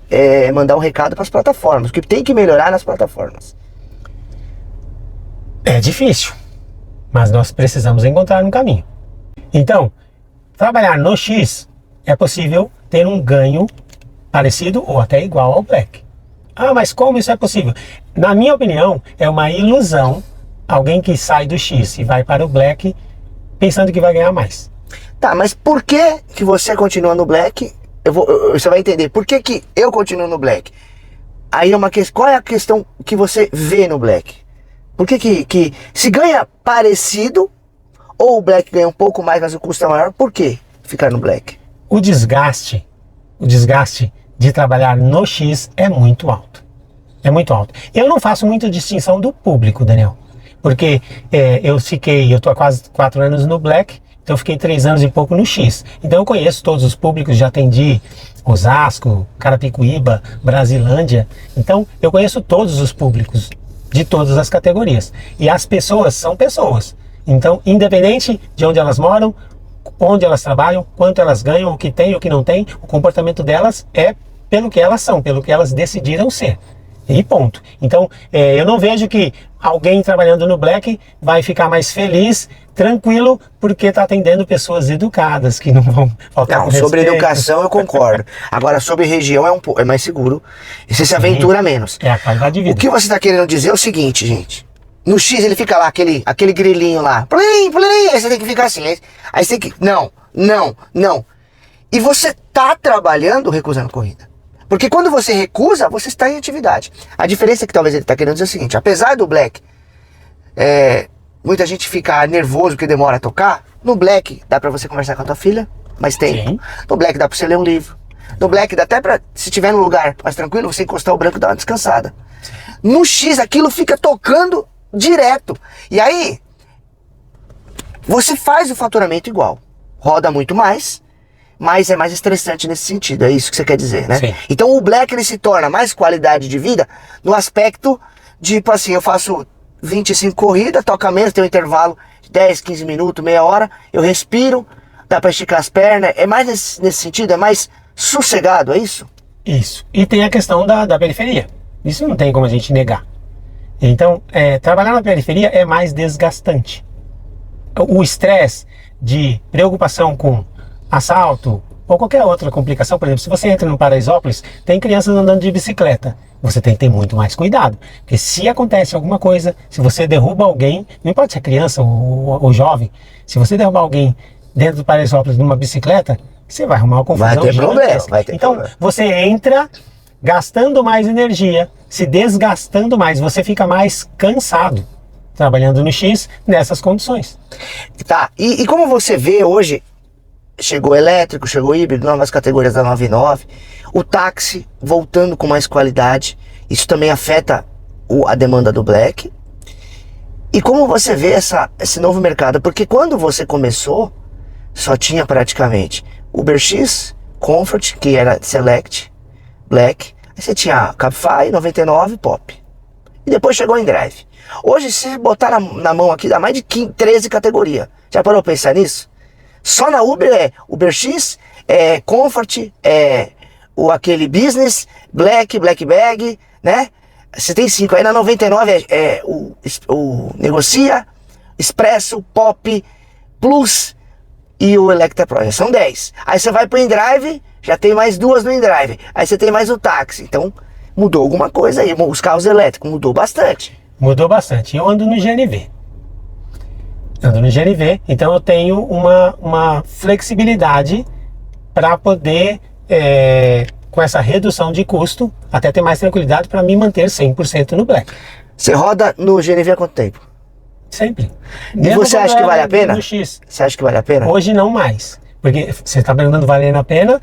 mandar um recado para as plataformas, porque tem que melhorar nas plataformas. É difícil. mas nós precisamos encontrar um caminho. Então, trabalhar no X é possível ter um ganho parecido ou até igual ao Black. Ah, mas como isso é possível? Na minha opinião, é uma ilusão alguém que sai do X e vai para o Black pensando que vai ganhar mais. Tá, mas por que você continua no Black? Você vai entender. Por que eu continuo no Black? Aí é uma questão. Qual é a questão que você vê no Black? Por que se ganha parecido, ou o Black ganha um pouco mais, mas o custo é maior, por que ficar no Black? O desgaste de trabalhar no X é muito alto. É muito alto. Eu não faço muita distinção do público, Daniel. Porque eu tô há quase 4 anos no Black, então eu fiquei 3 anos e pouco no X. Então eu conheço todos os públicos, já atendi Osasco, Carapicuíba, Brasilândia. Então eu conheço todos os públicos de todas as categorias. E as pessoas são pessoas. Então, independente de onde elas moram, onde elas trabalham, quanto elas ganham, o que tem, o que não tem, o comportamento delas é pelo que elas são, pelo que elas decidiram ser. E ponto. Então, eu não vejo que alguém trabalhando no Black vai ficar mais feliz, tranquilo, porque está atendendo pessoas educadas, que não vão faltar com sobre respeito. Educação eu concordo. Agora, sobre região é mais seguro. E você se aventura menos. É a qualidade de vida. O que você está querendo dizer é o seguinte, gente. No X ele fica lá, aquele grilinho lá. Plim, plim, aí você tem que ficar assim. Aí você tem que... Não. E você tá trabalhando recusando corrida. Porque quando você recusa, você está em atividade. A diferença é que talvez ele está querendo dizer o seguinte. Apesar do Black, muita gente fica nervoso porque demora a tocar. No Black dá pra você conversar com a tua filha mais tempo. Sim. No Black dá pra você ler um livro. No Black dá até pra, se tiver num lugar mais tranquilo, você encostar o branco e dar uma descansada. No X aquilo fica tocando direto. E aí, você faz o faturamento igual. Roda muito mais, mas é mais estressante nesse sentido. É isso que você quer dizer, né? Sim. Então o Black ele se torna mais qualidade de vida no aspecto de, tipo assim, eu faço 25 corridas, toca menos, tem um intervalo de 10, 15 minutos, meia hora, eu respiro, dá pra esticar as pernas. É mais nesse sentido, é mais sossegado, é isso? Isso. E tem a questão da periferia. Isso não tem como a gente negar. Então, trabalhar na periferia é mais desgastante. O estresse de preocupação com assalto ou qualquer outra complicação, por exemplo, se você entra no Paraisópolis, tem crianças andando de bicicleta. Você tem que ter muito mais cuidado. Porque se acontece alguma coisa, se você derruba alguém, não importa se é criança ou jovem, se você derrubar alguém dentro do Paraisópolis numa bicicleta, você vai arrumar uma confusão. Vai ter problema. Então, problema. Você entra gastando mais energia, se desgastando mais, você fica mais cansado trabalhando no X nessas condições. Tá, e como você vê hoje, chegou elétrico, chegou híbrido, novas categorias da 99, o táxi voltando com mais qualidade, isso também afeta a demanda do Black. E como você vê esse novo mercado? Porque quando você começou, só tinha praticamente Uber X, Comfort, que era Select, Black, aí você tinha Cabify, 99, Pop. E depois chegou o InDrive. Hoje, se botar na mão aqui, dá mais de 13 categorias. Já parou pra pensar nisso? Só na Uber é Uber X, Comfort, aquele Business, Black Bag, né? Você tem 5. Aí na 99 o Negocia, Expresso, Pop, Plus e o Electra Pro. Já são 10. Aí você vai pro InDrive, já tem mais 2 no InDrive. Aí você tem mais o táxi. Então mudou alguma coisa aí. Os carros elétricos mudou bastante. Mudou bastante. Eu ando no GNV. Então eu tenho uma flexibilidade para poder, com essa redução de custo, até ter mais tranquilidade para me manter 100% no Black. Você roda no GNV há quanto tempo? Sempre. E você acha que vale a pena? No X. Você acha que vale a pena? Hoje não mais. Porque você está perguntando valendo a pena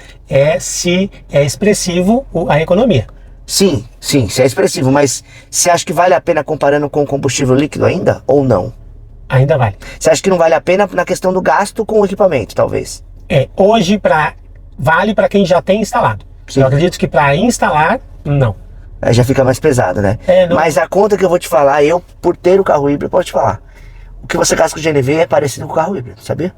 se é expressivo a economia. Sim, se é expressivo, mas você acha que vale a pena comparando com combustível líquido ainda ou não? Ainda vale. Você acha que não vale a pena na questão do gasto com o equipamento, talvez? Hoje vale para quem já tem instalado. Sim. Eu acredito que para instalar, não. Aí já fica mais pesado, né? Mas a conta que eu vou te falar, eu, por ter o carro híbrido, posso te falar. O que você gasta com o GNV é parecido com o carro híbrido, sabia?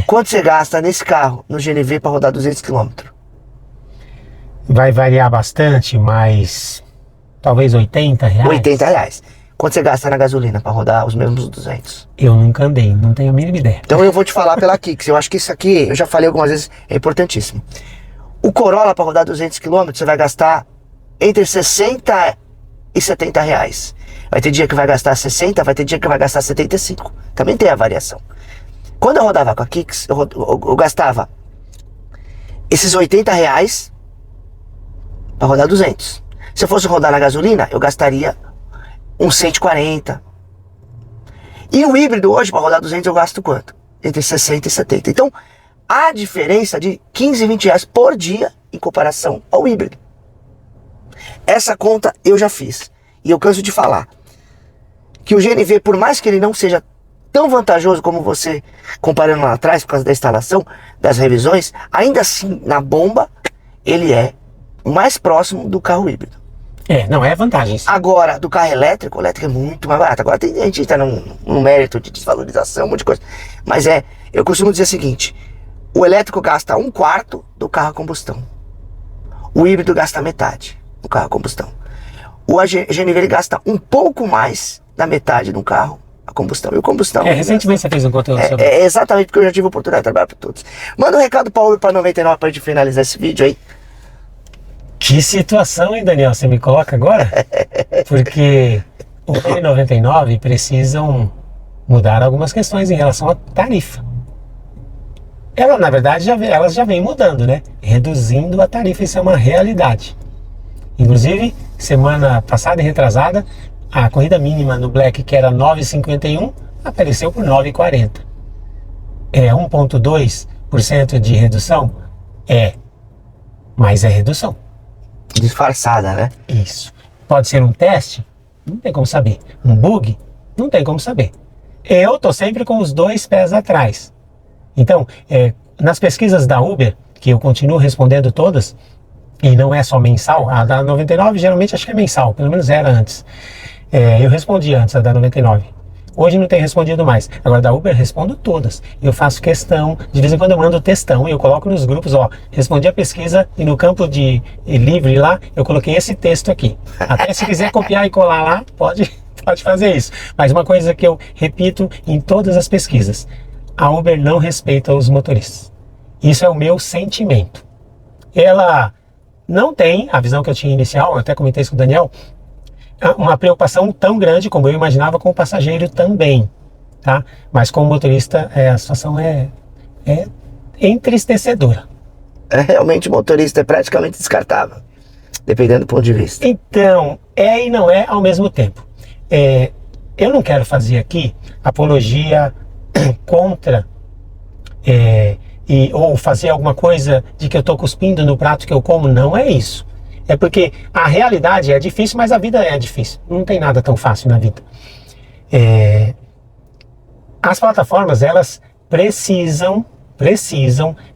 Quanto você gasta nesse carro, no GNV, para rodar 200 km? Vai variar bastante, mas talvez R$80. R$80. Quanto você gasta na gasolina para rodar os mesmos 200? Eu nunca andei, não tenho a mínima ideia. Então eu vou te falar pela Kicks. Eu acho que isso aqui, eu já falei algumas vezes, é importantíssimo. O Corolla para rodar 200 km você vai gastar entre 60 e 70 reais. Vai ter dia que vai gastar 60, vai ter dia que vai gastar 75. Também tem a variação. Quando eu rodava com a Kicks, eu gastava esses 80 reais para rodar 200. Se eu fosse rodar na gasolina, eu gastaria uns 140. E o híbrido hoje, para rodar 200, eu gasto quanto? Entre 60 e 70. Então, há diferença de 15, 20 reais por dia em comparação ao híbrido. Essa conta eu já fiz. E eu canso de falar que o GNV, por mais que ele não seja tão vantajoso como você comparando lá atrás, por causa da instalação, das revisões, ainda assim, na bomba, ele é mais próximo do carro híbrido. Não é vantagem. Sim. Agora, do carro elétrico, o elétrico é muito mais barato. Agora a gente está num mérito de desvalorização, um monte de coisa. Mas eu costumo dizer o seguinte, o elétrico gasta 1/4 do carro a combustão. O híbrido gasta metade do carro a combustão. O GNV ele gasta um pouco mais da metade do carro a combustão. E o combustão... recentemente você fez um conteúdo sobre isso. Exatamente, porque eu já tive a oportunidade de trabalhar para todos. Manda um recado para o Uber para 99 para a gente finalizar esse vídeo aí. Que situação, hein, Daniel? Você me coloca agora? Porque o Uber 99 precisam mudar algumas questões em relação à tarifa. Ela, na verdade, elas já vem mudando, né? Reduzindo a tarifa, isso é uma realidade. Inclusive, semana passada e retrasada, a corrida mínima no Black, que era 9,51, apareceu por 9,40. É 1,2% de redução? Mas é redução. Disfarçada, né? Isso. Pode ser um teste? Não tem como saber. Um bug? Não tem como saber. Eu tô sempre com os 2 pés atrás. Então, nas pesquisas da Uber, que eu continuo respondendo todas, e não é só mensal, a da 99 geralmente acho que é mensal, pelo menos era antes. Eu respondi antes a da 99. Hoje não tenho respondido mais. Agora da Uber eu respondo todas. Eu faço questão, de vez em quando eu mando textão e eu coloco nos grupos, respondi a pesquisa e no campo de livre lá, eu coloquei esse texto aqui. Até se quiser copiar e colar lá, pode fazer isso. Mas uma coisa que eu repito em todas as pesquisas, a Uber não respeita os motoristas. Isso é o meu sentimento. Ela não tem a visão que eu tinha inicial, eu até comentei isso com o Daniel, uma preocupação tão grande como eu imaginava com o passageiro também, tá? Mas com o motorista a situação é entristecedora. Realmente o motorista é praticamente descartável, dependendo do ponto de vista. Então, e não é ao mesmo tempo. Eu não quero fazer aqui apologia contra ou fazer alguma coisa de que eu estou cuspindo no prato que eu como, não é isso. É porque a realidade é difícil, mas a vida é difícil. Não tem nada tão fácil na vida. As plataformas, elas precisam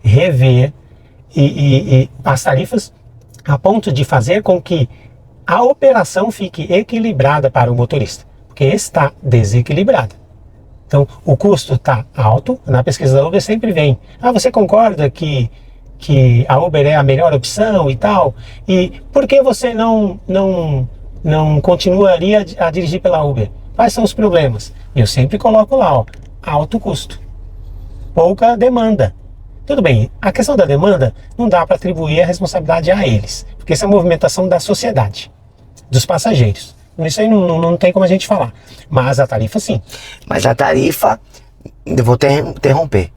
rever as tarifas a ponto de fazer com que a operação fique equilibrada para o motorista. Porque está desequilibrada. Então, o custo está alto. Na pesquisa da Uber sempre vem. Você concorda que a Uber é a melhor opção e tal? E por que você não continuaria a dirigir pela Uber? Quais são os problemas? Eu sempre coloco lá, alto custo, pouca demanda. Tudo bem, a questão da demanda não dá para atribuir a responsabilidade a eles, porque isso é a movimentação da sociedade, dos passageiros. Isso aí não tem como a gente falar. Mas a tarifa sim. Mas a tarifa, eu vou interromper.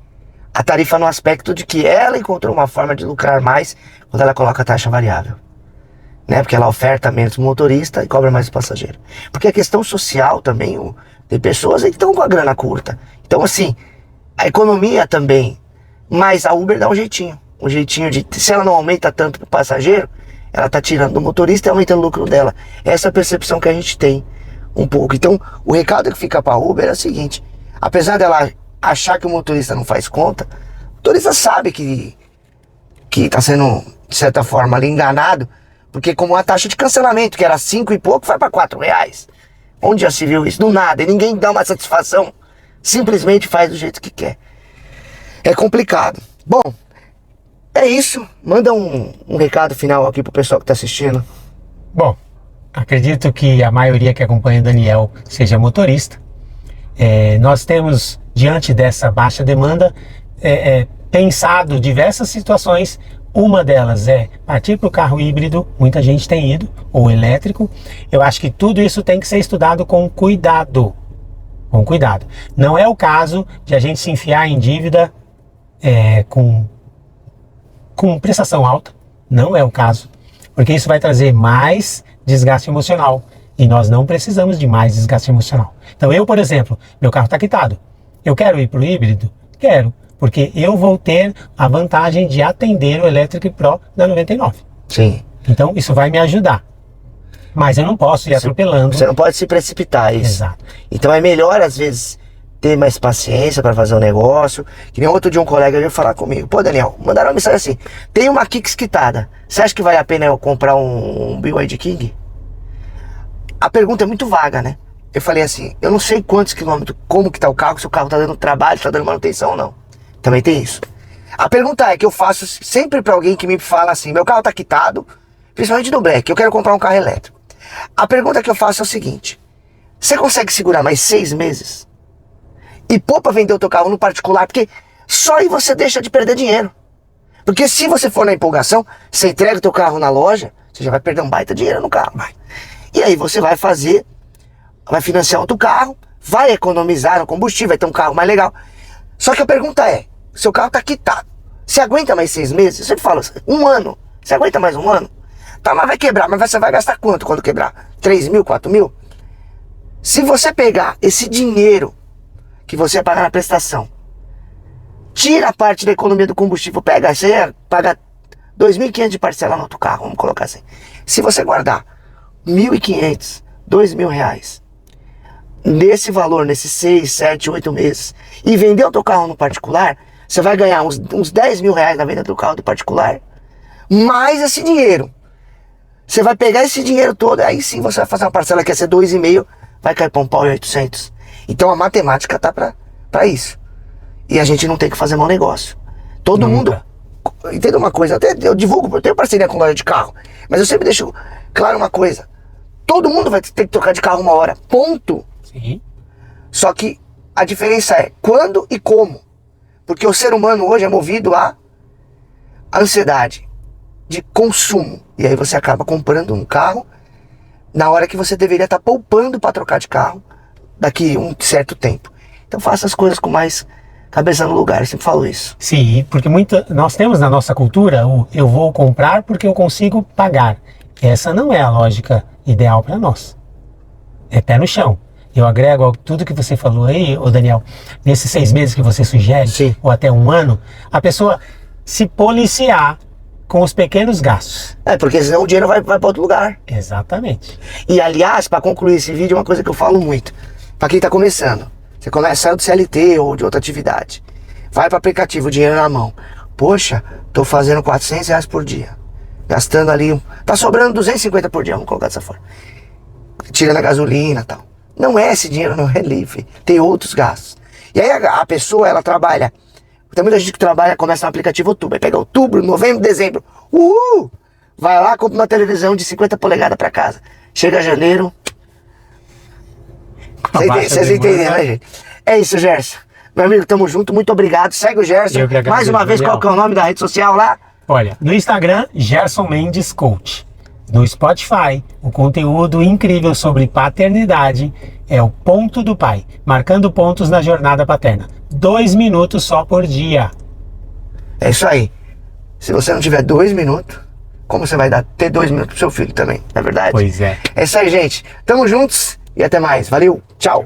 A tarifa no aspecto de que ela encontrou uma forma de lucrar mais quando ela coloca a taxa variável. Né? Porque ela oferta menos o motorista e cobra mais o passageiro. Porque a questão social também, tem pessoas aí que estão com a grana curta. Então assim, a economia também. Mas a Uber dá um jeitinho. Um jeitinho de, se ela não aumenta tanto para o passageiro, ela está tirando do motorista e aumentando o lucro dela. Essa é a percepção que a gente tem um pouco. Então, o recado que fica para a Uber é o seguinte. Apesar dela achar que o motorista não faz conta, o motorista sabe que está sendo, de certa forma, ali enganado. Porque como a taxa de cancelamento, que era 5 e pouco, vai para R$4. Onde já se viu isso? Do nada. E ninguém dá uma satisfação. Simplesmente faz do jeito que quer. É complicado. Bom, é isso. Manda um recado final aqui pro pessoal que tá assistindo. Bom, acredito que a maioria que acompanha o Daniel seja motorista. Nós temos, diante dessa baixa demanda, pensado diversas situações. Uma delas é partir para o carro híbrido, muita gente tem ido, ou elétrico. Eu acho que tudo isso tem que ser estudado com cuidado. Com cuidado. Não é o caso de a gente se enfiar em dívida com prestação alta. Não é o caso. Porque isso vai trazer mais desgaste emocional. E nós não precisamos de mais desgaste emocional. Então eu, por exemplo, meu carro está quitado. Eu quero ir para o híbrido? Quero. Porque eu vou ter a vantagem de atender o Electric Pro da 99. Sim. Então isso vai me ajudar. Mas eu não posso ir atropelando. Você não pode se precipitar, isso. Exato. Então é melhor, às vezes, ter mais paciência para fazer um negócio. Que nem outro dia um colega veio falar comigo. Pô, Daniel, mandaram uma mensagem assim. Tem uma Kicks quitada. Você acha que vale a pena eu comprar um BYD King? A pergunta é muito vaga, né? Eu falei assim, eu não sei quantos quilômetros, como que tá o carro, se o carro tá dando trabalho, se tá dando manutenção ou não. Também tem isso. A pergunta é que eu faço sempre para alguém que me fala assim, meu carro tá quitado, principalmente no Black, eu quero comprar um carro elétrico. A pergunta que eu faço é o seguinte, você consegue segurar mais 6 meses? E pôr pra vender o teu carro no particular, porque só aí você deixa de perder dinheiro. Porque se você for na empolgação, você entrega o teu carro na loja, você já vai perder um baita dinheiro no carro. E aí você vai financiar outro carro, vai economizar no combustível, vai ter um carro mais legal. Só que a pergunta é, seu carro tá quitado, você aguenta mais 6 meses? Eu sempre falo, 1 ano, você aguenta mais 1 ano? Tá, mas vai quebrar, mas você vai gastar quanto quando quebrar? 3 mil, 4 mil? Se você pegar esse dinheiro que você vai pagar na prestação, tira a parte da economia do combustível, pega, você ia pagar 2.500 de parcela no outro carro, vamos colocar assim. Se você guardar 1.500, 2.000 reais, nesse valor, nesses 6, 7, 8 meses, e vender o teu carro no particular, você vai ganhar uns 10 mil reais na venda do carro do particular, mais esse dinheiro. Você vai pegar esse dinheiro todo, aí sim você vai fazer uma parcela que ia ser 2,5, vai cair para um pau e 800. Então a matemática tá para isso. E a gente não tem que fazer mau negócio. Todo mundo, entenda uma coisa, até eu divulgo, eu tenho parceria com loja de carro, mas eu sempre deixo claro uma coisa, todo mundo vai ter que trocar de carro uma hora, ponto. Sim. Só que a diferença é quando e como. Porque o ser humano hoje é movido à ansiedade de consumo. E aí você acaba comprando um carro na hora que você deveria estar poupando para trocar de carro daqui um certo tempo. Então faça as coisas com mais cabeça no lugar, eu sempre falo isso. Sim, porque nós temos na nossa cultura o eu vou comprar porque eu consigo pagar. Essa não é a lógica ideal para nós. É pé no chão. Eu agrego a tudo que você falou aí, ô Daniel, nesses 6 meses que você sugere, sim, ou até 1 ano, a pessoa se policiar com os pequenos gastos. Porque senão o dinheiro vai para outro lugar. Exatamente. E aliás, para concluir esse vídeo, uma coisa que eu falo muito, para quem está começando, você saiu do CLT ou de outra atividade, vai para o aplicativo, dinheiro na mão. Poxa, tô fazendo 400 reais por dia, gastando ali, tá sobrando 250 por dia, vamos colocar dessa forma. Tirando a gasolina e tal. Não é esse dinheiro, não é livre. Tem outros gastos. E aí a pessoa, ela trabalha. Tem muita gente que trabalha, começa no aplicativo outubro. Aí pega outubro, novembro, dezembro. Vai lá, compra uma televisão de 50 polegadas pra casa. Chega janeiro. Vocês entenderam, né, gente? É isso, Gerson. Meu amigo, tamo junto. Muito obrigado. Segue o Gerson. Mais uma vez, qual que é o nome da rede social lá? Olha, no Instagram, Gerson Mendes Coach. No Spotify, o conteúdo incrível sobre paternidade é o Ponto do Pai, marcando pontos na jornada paterna. 2 minutos só por dia. É isso aí. Se você não tiver 2 minutos, como você vai ter 2 minutos pro seu filho também, não é verdade? Pois é. É isso aí, gente. Tamo juntos e até mais. Valeu, tchau.